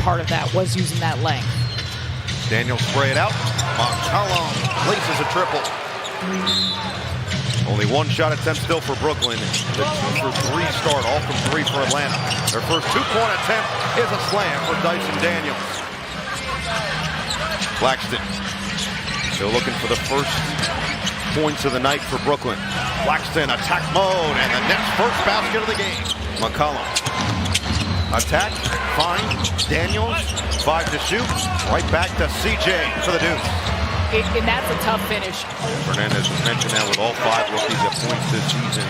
part of that was using that length. Daniels spray it out. McCollum laces a triple. Only one shot attempt still for Brooklyn. The 2-for-3 start, all from 3 for Atlanta. Their first 2-point attempt is a slam for Dyson Daniels. Claxton still looking for the first points of the night for Brooklyn. Claxton attack mode and the Nets' first basket of the game. McCollum attack, find Daniels, 5 to shoot, right back to CJ for the deuce. And that's a tough finish. Fernandez was mentioned now with all 5 rookies at points this season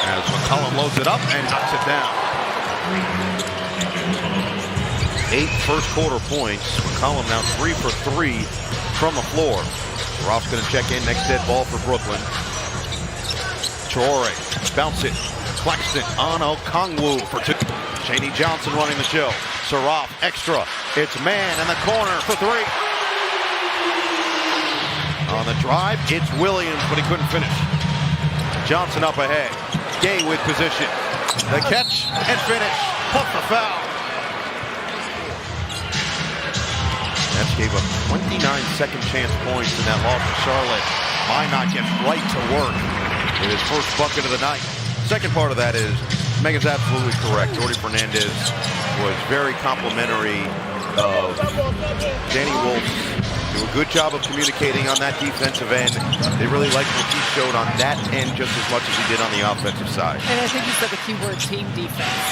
as McCollum loads it up and knocks it down. 8 first quarter points. McCollum now 3 for 3 from the floor. Roth's going to check in. Next dead ball for Brooklyn. Traore, bounce it. Claxton on Okongwu for 2. Chaney Johnson running the show. Saraf extra. It's man in the corner for 3. On the drive, it's Williams, but he couldn't finish. Johnson up ahead. Gay with position. The catch and finish. Plus the foul. Nets gave up 29 second chance points in that loss to Charlotte. Minot gets right to work with his first bucket of the night. Second part of that is, Megan's absolutely correct. Jordi Fernandez was very complimentary of Danny Wolf. Do a good job of communicating on that defensive end. They really liked what he showed on that end just as much as he did on the offensive side. And I think you said the key word, team defense.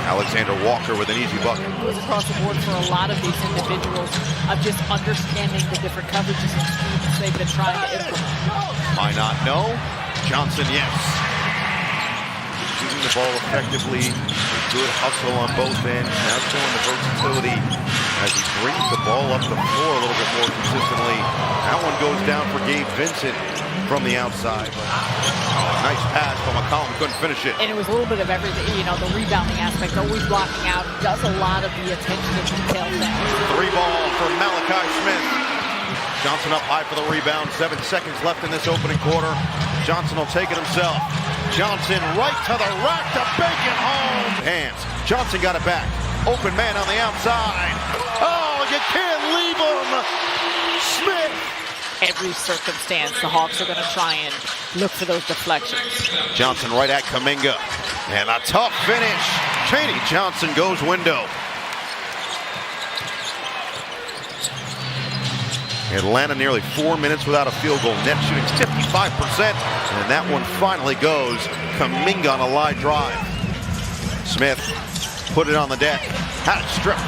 Alexander Walker with an easy bucket. It was across the board for a lot of these individuals of just understanding the different coverages and schemes they've been trying to implement. Why not? No. Johnson, yes. Shooting the ball effectively. Good hustle on both ends. Now showing the versatility as he brings the ball up the floor a little bit more consistently. That one goes down for Gabe Vincent from the outside. Nice pass from McCollum, couldn't finish it. And it was a little bit of everything, you know, the rebounding aspect, always blocking out, does a lot of the attention to detail thing. 3 ball for Malachi Smith. Johnson up high for the rebound. 7 seconds left in this opening quarter. Johnson will take it himself. Johnson right to the rack to bank it home. Hands. Johnson got it back. Open man on the outside. Oh, you can't leave him. Smith. Every circumstance, the Hawks are going to try and look for those deflections. Johnson right at Kuminga. And a tough finish. Chaney Johnson goes window. Atlanta nearly 4 minutes without a field goal. Net shooting 55%. And that one finally goes. Kuminga on a live drive. Smith put it on the deck. Had it stripped.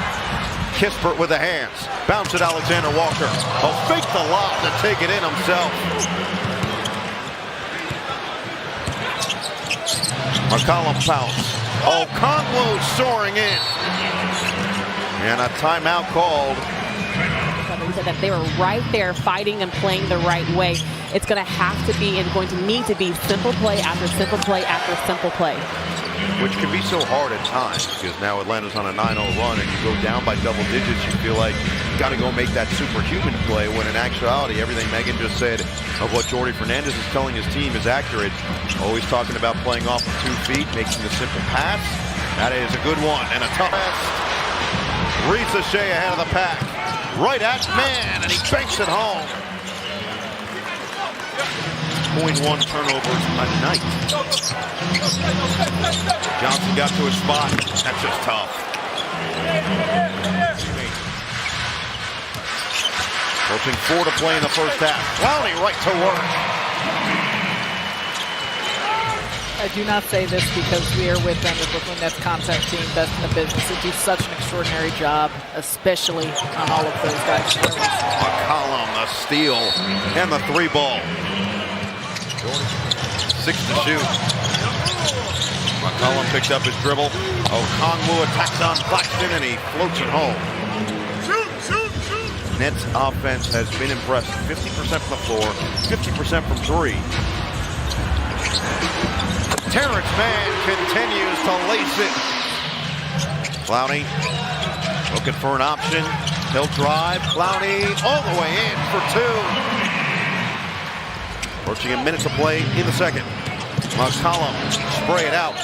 Kispert with the hands. Bounce it Alexander Walker. Oh, fake the lob to take it in himself. McCollum fouls. Okongwu soaring in. And a timeout called. That they were right there fighting and playing the right way. It's going to have to be and going to need to be simple play after simple play after simple play. Which can be so hard at times because now Atlanta's on a 9-0 run and you go down by double digits, you feel like you got to go make that superhuman play when in actuality everything Megan just said of what Jordi Fernandez is telling his team is accurate. Always talking about playing off of 2 feet, making the simple pass. That is a good one and a tough pass. Reads the Shea ahead of the pack. Right at man, and he banks it home. 0.1 turnovers a night. Johnson got to his spot. That's just tough. Approaching 4 to play in the first half. Clowney right to work. I do not say this because we are with them, the Brooklyn Nets contact team, best in the business. They do such an extraordinary job, especially on all of those guys. McCollum, the steal, and the 3 ball. 6 to shoot. McCollum picks up his dribble. Okongwu attacks on Claxton, and he floats it home. Nets offense has been impressive. 50% from the floor, 50% from 3. Terrence Mann continues to lace it. Clowney looking for an option. He'll drive. Clowney all the way in for 2. Approaching a minute to play in the second. McCollum spray it out.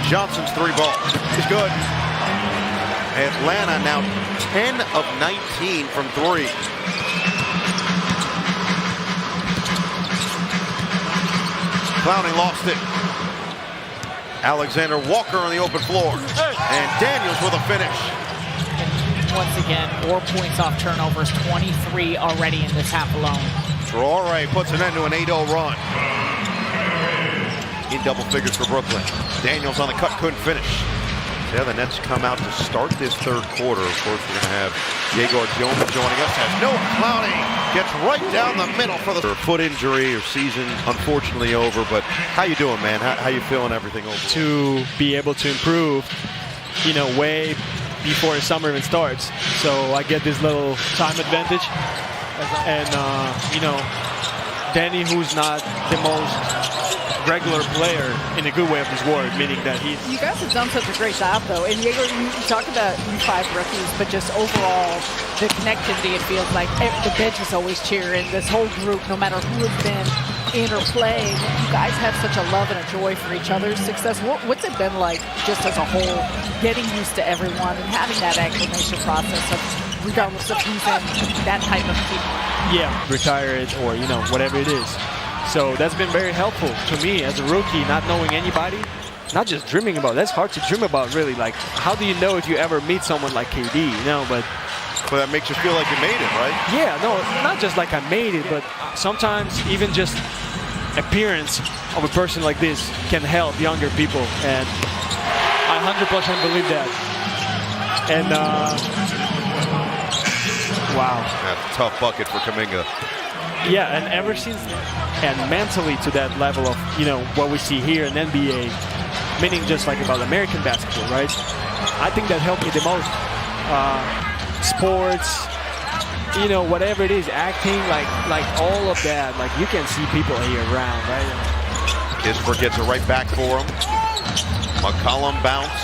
Johnson's 3 ball is good. Atlanta now 10 of 19 from 3. Clowney lost it. Alexander Walker on the open floor. And Daniels with a finish. Once again, 4 points off turnovers, 23 already in this half alone. Traore puts an end to an 8-0 run. In double figures for Brooklyn. Daniels on the cut, couldn't finish. Yeah, the Nets come out to start this third quarter. Of course, we're going to have Diego Jones joining us as Noah Clowney gets right down the middle for the foot injury or season, unfortunately over. But how you doing, man? How you feeling? Everything over? To be able to improve, you know, way before the summer even starts. So I get this little time advantage. And, you know, Danny, who's not the most regular player in a good way of his word, meaning that he's... You guys have done such a great job, though. And Diego, you talk about you 5 rookies, but just overall, the connectivity, it feels like the bench is always cheering. This whole group, no matter who has been in or playing, you guys have such a love and a joy for each other's success. What's it been like, just as a whole, getting used to everyone and having that acclimation process of, regardless of who's in that type of team? Yeah, retire it or, you know, whatever it is. So that's been very helpful to me as a rookie, not knowing anybody, not just dreaming about. That's hard to dream about, really. Like, how do you know if you ever meet someone like KD, you know? But that makes you feel like you made it, right? Yeah, no, not just like I made it, but sometimes even just appearance of a person like this can help younger people, and I 100% believe that. And wow, that's a tough bucket for Kuminga. Yeah, and ever since, and mentally to that level of, you know, what we see here in NBA, meaning just like about American basketball, right? I think that helped me the most. Sports, you know, whatever it is, acting, like all of that, like you can see people here around, right? Kispert gets it right back for him. McCollum bounce.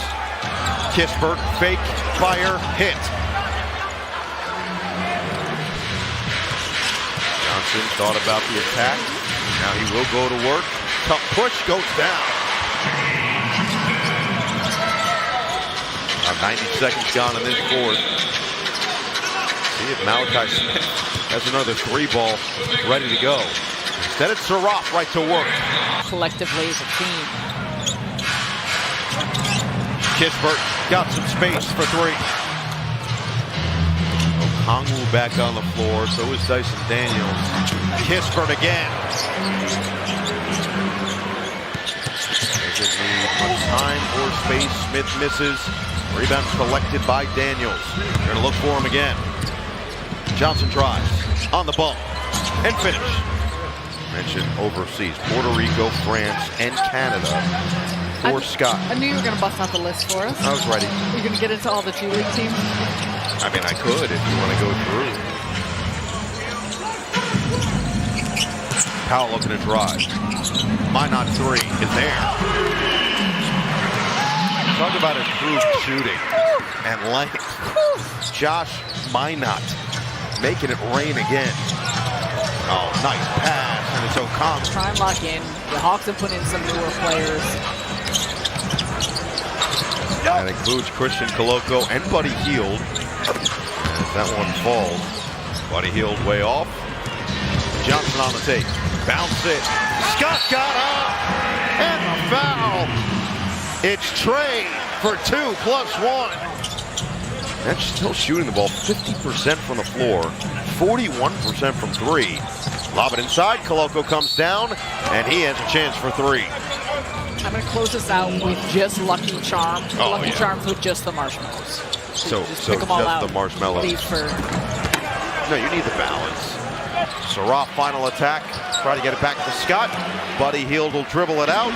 Kispert, fake, fire, hit. Johnson thought about the attack. Now he will go to work. Tough push, goes down. 90 seconds gone in this fourth. See if Malachi Smith has another 3-ball ready to go. Instead it's Saraf right to work. Collectively as a team. Kispert got some space for 3. Okongwu back on the floor, so is Dyson Daniels. Kispert again. Doesn't need much time or space. Smith misses. Rebound collected by Daniels. They're going to look for him again. Johnson tries on the bump and finish. Mentioned overseas, Puerto Rico, France, and Canada for Scott. I knew you were going to bust out the list for us. I was ready. You're going to get into all the G League teams? I mean, I could if you want to go through. Powell looking to drive. Minot 3 is there. Talk about improved shooting and length. Josh Minot making it rain again. Oh, nice pass, and it's Okongwu. Try and lock in. The Hawks have put in some newer players. That includes Christian Koloko and Buddy Hield. As that one falls, Buddy Hield way off. Johnson on the take. Bounce it. Scott got up. And a foul. It's Trey for 2 plus 1. That's still shooting the ball 50% from the floor, 41% from 3. Lob it inside. Koloko comes down, and he has a chance for 3. I'm going to close this out with just Lucky Charms. Oh, Lucky yeah. Charms with just the marshmallows. So just pick them all out. the marshmallows. Leave for... No, you need the balance. Saraf final attack. Try to get it back to Scott. Buddy Hield will dribble it out.